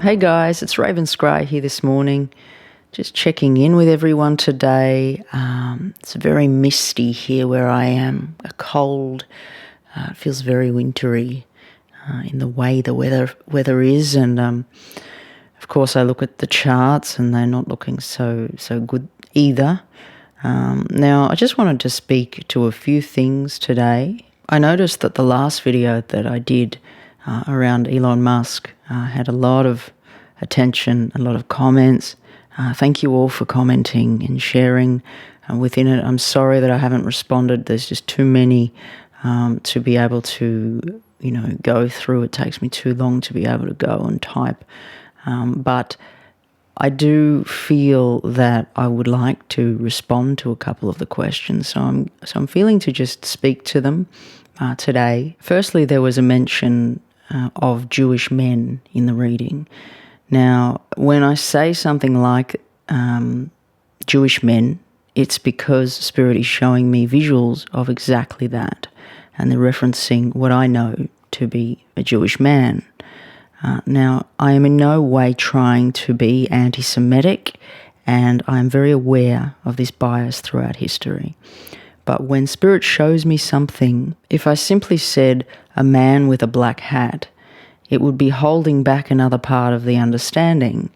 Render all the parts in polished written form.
Hey guys, it's Scry here this morning. Just checking in with everyone today. It's very misty here where I am, a cold. It feels very wintry in the way the weather is, and of course I look at the charts and they're not looking so good either. Now I just wanted to speak to a few things today. I noticed that the last video that I did around Elon Musk had a lot of attention, a lot of comments. Thank you all for commenting and sharing within it. I'm sorry that I haven't responded. There's just too many to be able to, go through. It takes me too long to be able to go and type. But I do feel that I would like to respond to a couple of the questions. So I'm feeling to just speak to them today. Firstly, there was a mention of Jewish men in the reading. Now, when I say something like Jewish men, it's because Spirit is showing me visuals of exactly that, and they're referencing what I know to be a Jewish man. Now, I am in no way trying to be anti-Semitic, and I am very aware of this bias throughout history. But when Spirit shows me something, if I simply said a man with a black hat, it would be holding back another part of the understanding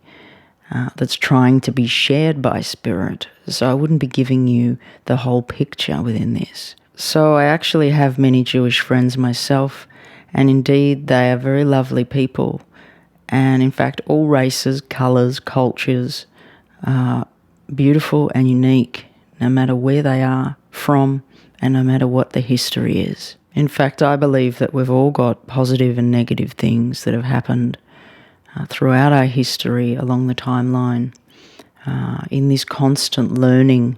that's trying to be shared by Spirit. So I wouldn't be giving you the whole picture within this. So I actually have many Jewish friends myself, and indeed they are very lovely people. And in fact, all races, colours, cultures are beautiful and unique, no matter where they are from and no matter what the history is. In fact, I believe that we've all got positive and negative things that have happened throughout our history along the timeline, in this constant learning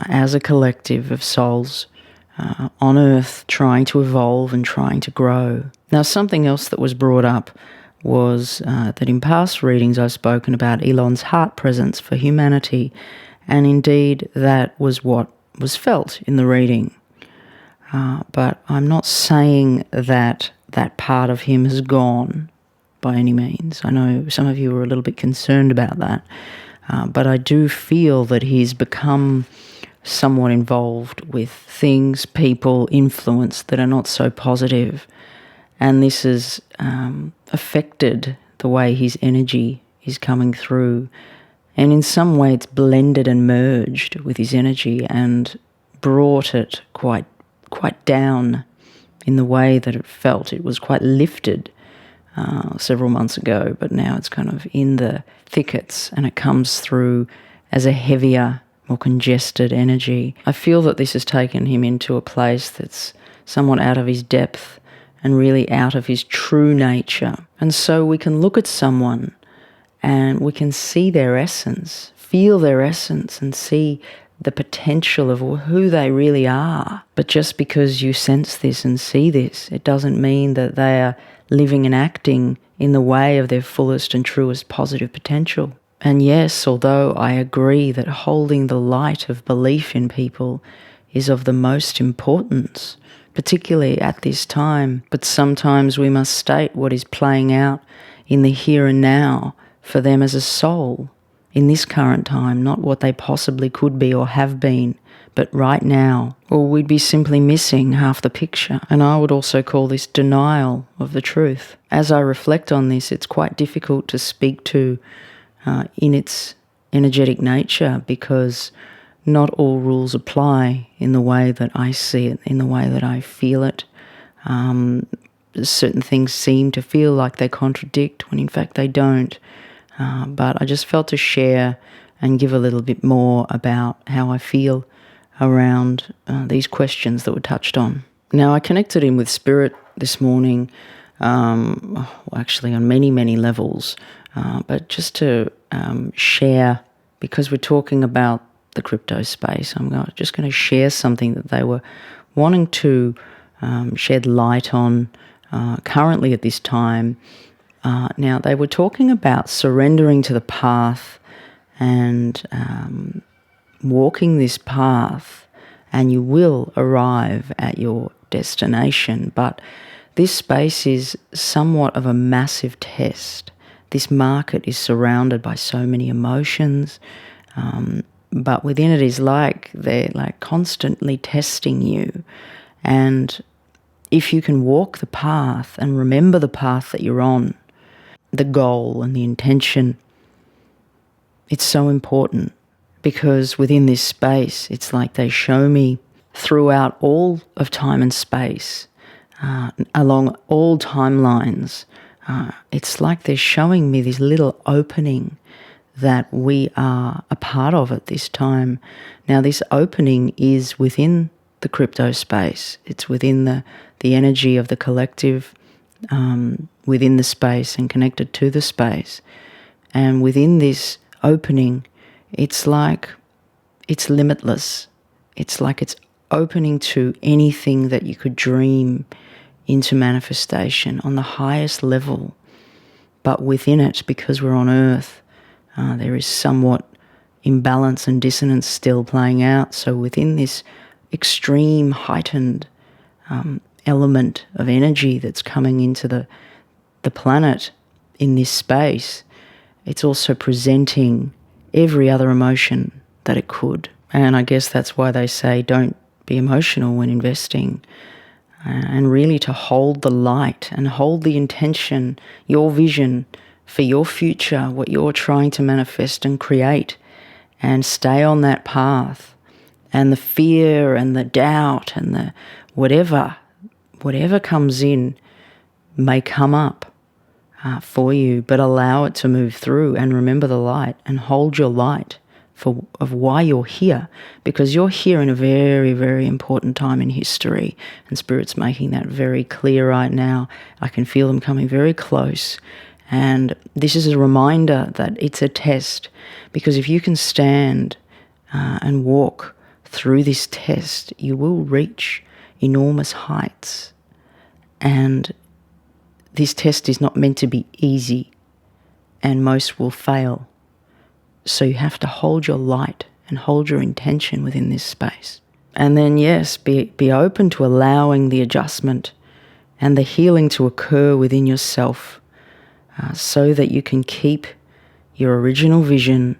as a collective of souls on Earth, trying to evolve and trying to grow. Now, something else that was brought up was that in past readings I've spoken about Elon's heart presence for humanity, and indeed that was what was felt in the reading. But I'm not saying that that part of him has gone by any means. I know some of you were a little bit concerned about that, but I do feel that he's become somewhat involved with things, people, influence that are not so positive, and this has affected the way his energy is coming through, and in some way it's blended and merged with his energy and brought it quite down in the way that it felt. It was quite lifted several months ago, but now it's kind of in the thickets and it comes through as a heavier, more congested energy. I feel that this has taken him into a place that's somewhat out of his depth and really out of his true nature. And so we can look at someone and we can see their essence, feel their essence, and see the potential of who they really are. But just because you sense this and see this, it doesn't mean that they are living and acting in the way of their fullest and truest positive potential. And yes, although I agree that holding the light of belief in people is of the most importance, particularly at this time, but sometimes we must state what is playing out in the here and now for them as a soul in this current time, not what they possibly could be or have been, but right now, or we'd be simply missing half the picture. And I would also call this denial of the truth. As I reflect on this, it's quite difficult to speak to in its energetic nature, because not all rules apply in the way that I see it, in the way that I feel it. Certain things seem to feel like they contradict when in fact they don't. But I just felt to share and give a little bit more about how I feel around these questions that were touched on. Now, I connected in with Spirit this morning, actually on many, many levels, but just to share, because we're talking about the crypto space, I'm just going to share something that they were wanting to shed light on currently at this time. Now, they were talking about surrendering to the path and walking this path, and you will arrive at your destination. But this space is somewhat of a massive test this market is surrounded by so many emotions, but within it is like they're like constantly testing you. And if you can walk the path and remember the path that you're on, the goal and the intention, it's so important, because within this space, it's like they show me throughout all of time and space, along all timelines, it's like they're showing me this little opening that we are a part of at this time. Now, this opening is within the crypto space. It's within the energy of the collective, within the space and connected to the space. And within this opening, it's like it's limitless. It's like it's opening to anything that you could dream into manifestation on the highest level. But within it, because we're on Earth, there is somewhat imbalance and dissonance still playing out. So within this extreme heightened element of energy that's coming into the planet in this space, it's also presenting every other emotion that it could. And I guess that's why they say don't be emotional when investing, and really to hold the light and hold the intention, your vision for your future, what you're trying to manifest and create, and stay on that path. And the fear and the doubt and the whatever comes in may come up for you, but allow it to move through and remember the light and hold your light of why you're here, because you're here in a very, very important time in history, and Spirit's making that very clear right now. I can feel them coming very close, and this is a reminder that it's a test, because if you can stand and walk through this test, you will reach enormous heights. And this test is not meant to be easy, and most will fail. So you have to hold your light and hold your intention within this space. And then, yes, be open to allowing the adjustment and the healing to occur within yourself, so that you can keep your original vision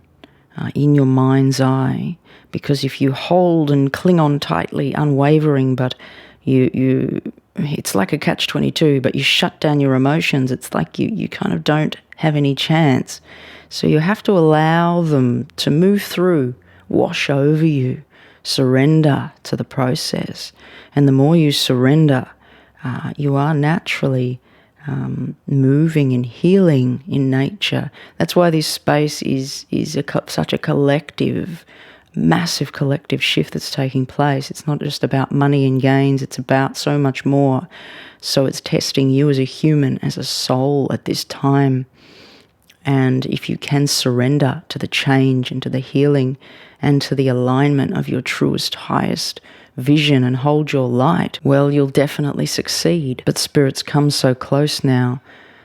in your mind's eye. Because if you hold and cling on tightly, unwavering, but it's like a catch-22, but you shut down your emotions, it's like you kind of don't have any chance. So you have to allow them to move through, wash over you, surrender to the process. And the more you surrender, you are naturally moving and healing in nature. That's why this space is such a collective, massive collective shift that's taking place. It's not just about money and gains, it's about so much more. So it's testing you as a human, as a soul at this time. And if you can surrender to the change and to the healing and to the alignment of your truest, highest vision and hold your light, well, you'll definitely succeed. But Spirit's come so close now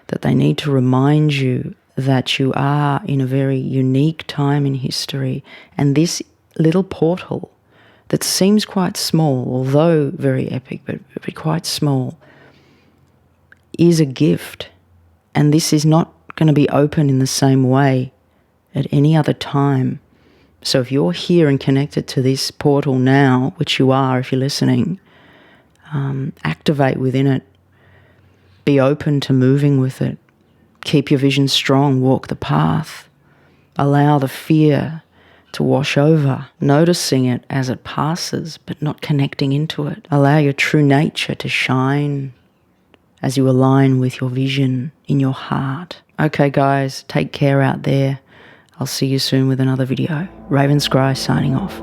that they need to remind you that you are in a very unique time in history, and this little portal that seems quite small, although very epic, but quite small, is a gift. And this is not going to be open in the same way at any other time. So if you're here and connected to this portal now, which you are if you're listening, activate within it. Be open to moving with it. Keep your vision strong. Walk the path. Allow the fear to wash over, noticing it as it passes, but not connecting into it. Allow your true nature to shine as you align with your vision in your heart. Okay, guys, take care out there. I'll see you soon with another video. Raven Scry signing off.